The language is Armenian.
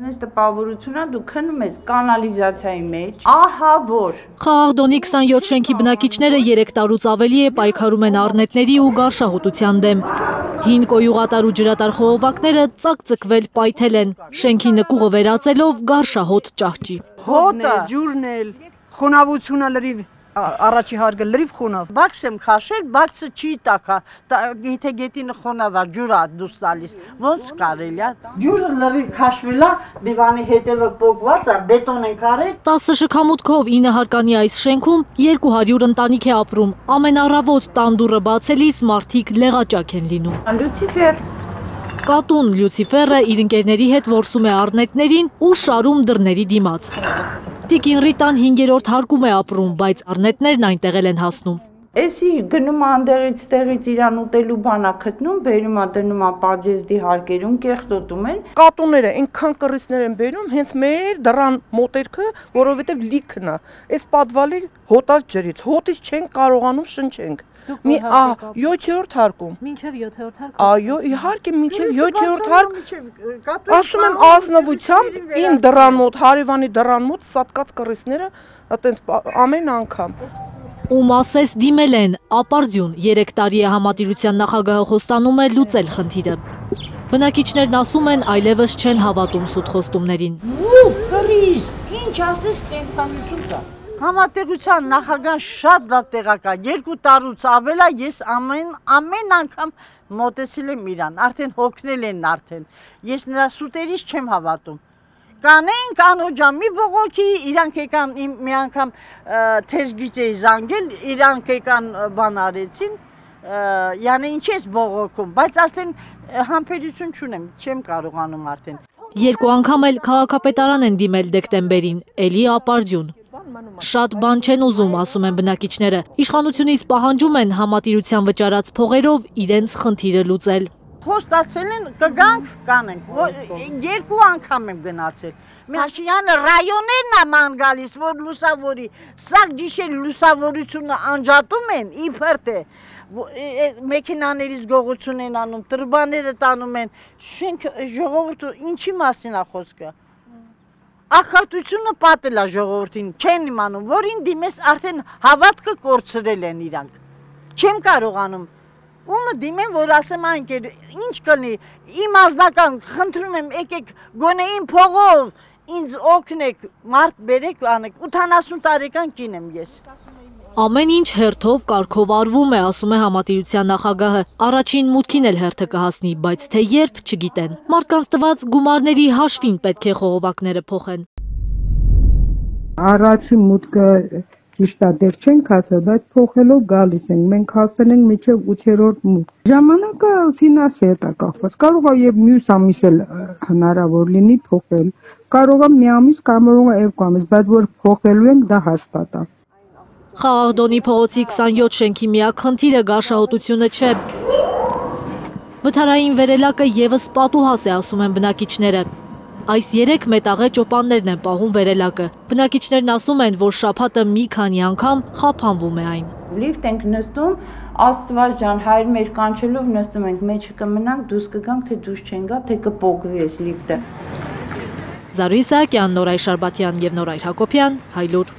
Այս տպավորությունը դու քնում ես կանալիզացիայի մեջ, ահա որ։ Խաղաղդոնի 27 շենքի բնակիչները 3 տարուց ավելի է պայքարում են առնետների ու գարշահոտության դեմ։ Հին կոյուղատար ու ջրատար խողովակները ծակծկվել պայթել են, շենքի նկուղը վերածելով գարշահոտ ճահճի։ Հոտը, ջուրն էլ, խոնավությունը լրիվ առաջի հարգը լրիվ խոնավ։ Բաքս եմ խաշել, բաքսը չի տակա, եթե գետինը խոնավ է, ջուրը դուրս տալիս, ոնց կարելի է։ Ջուրը լրիվ խաշվել է, դիվանի հետևը պոկված է, բետոն են կարել։ 10 շքամուտքով 9 հարկանի այս շենքում 200 ընտանիք է ապրում։ Ամեն առավոտ տան դուռը բացելիս մարդիկ լեղաճակ են լինում։ Լյուցիֆեր։ Կատուն Լյուցիֆերը իր ընկերների հետ որսում է առնետներին ու շարում դռների դիմաց։ Տիկին Ռիտան 5-րդ հարկում է ապրում, բայց առնետներն այնտեղ են հասնում։ Էսի գնում անդեղից տեղից իրան ուտելու բանա գտնում, բերում է դնում է պաջեզդի հարկերում, կեղտոտում են։ Կատուները այնքան կռիցներ են բերում, հենց մեր դռան մոտերքը, որովհետև լիքն է։ Այս պատվալի հոտած ջրից, հոտից չեն կարողանում շնչենք։ Մի 7-րդ հարկում։ Մինչև 7-րդ հարկ։ Այո, իհարկե, մինչև 7-րդ հարկ։ Ասում եմ ազնվությամբ իմ դռան մոտ, հարևանի դռան մոտ սատկած կռիցները, այտենց ամեն անգամ։ Ում ասես դիմել են, ապարդյուն 3 տարի է համատիրության նախագահը խոստանում է լուծել խնդիրը։ Բնակիչներն ասում են այլևս չեն հավատում սուտ խոստումներին։ Ու կռիզ, ինչ ասես կենթանություն կա։ Համատեղության նախագահան շատ լավ տեղակա, 2 տարուց ավել է, ես ամեն անգամ մոտեցել եմ իրան, արդեն հոգնել են արդեն, ես նրա սուտերից չեմ հավատում։ Կանենք անոջան մի բողոքի, իրանք եկան մի անգամ թեժգիծ էի զանգել, իրանք եկան բան արեցին, յանը ինչ ես բողոքում, բայց արդեն համբերություն չունեմ, չեմ կարողանում արդեն։ 2 անգամ էլ քաղաքապետարան են դիմել դեկտեմբերին, էլի ապարդյուն։ Շատ բան չեն ուզում, ասում են բնակիչները, իշխանությունից պահանջում են համատիրության վճարած փողերով իրենց խնդիրը լուծել։ Խոստացել են կգանք կանենք, 2 անգամ եմ գնացել։ Մաշյանը ռայոններն է ման գալիս, որ լուսավորի, սաղ գիշեր լուսավորությունը անջատում են, իբրտ է, մեքենաներից գողություն են անում, տրբաները տանում են, շենք ժողովուրդը ինչի մասին է խոսքը։ Ախատությունը պատել է ժողովրդին, չեն իմանում, որին դիմես արդեն հավատքը կորցրել են իրանք, չեմ կարողանում։ Ումը դիմեմ, որ ասեմ անկեր, ինչ կլնի, իմ ազնական, խնդրում եմ, եկեք գոնե իմ փողով, ինձ օգնեք, մարդ բերեք անեք, 80 տարեկան կին եմ ես։ Ամեն ինչ հերթով կարգով արվում է, ասում է համատիրության նախագահը, առաջին մուտքին էլ հերթը կհասնի, բայց թե երբ չգիտեն։ Մարդկանց տված գումարների հաշվին պետք է խողովակները փոխեն։ Առաջին մուտքը ճիշտ է, դեռ չենք հասել, բայց փոխելով գալիս ենք, մենք հասել ենք մինչև 8-րդ մուտք։ Ժամանակը ֆինանսի հետ է կախված, կարող է եւ մյուս ամիս էլ հնարավոր լինի փոխել, կարող է մի ամիս, կարող է 2 ամիս, բայց որ փոխելու ենք, դա հաստատ է։ Խաղաղդոնի փողոցի 27 շենքի միակ խնդիրը գարշահոտությունը չէ։ Վթարային վերելակը եւս պատուհաս է, ասում են բնակիչները։ Այս 3 մետաղե ճոպաններն են պահում վերելակը։ Բնակիչներն ասում են, որ շաբաթը մի քանի անգամ խափանվում է այն։ Լիֆտ ենք նստում, Աստված ջան, հայր մեր կանչելով նստում ենք, մեջը կմնանք, դուրս կգանք, թե դուրս չեն գա, թե կպոկվի այս լիֆտը։ Զարուհի Սահակյան, Նորայր Շարբաթյան եւ Նորայր Հակոբյան, Հայլուր։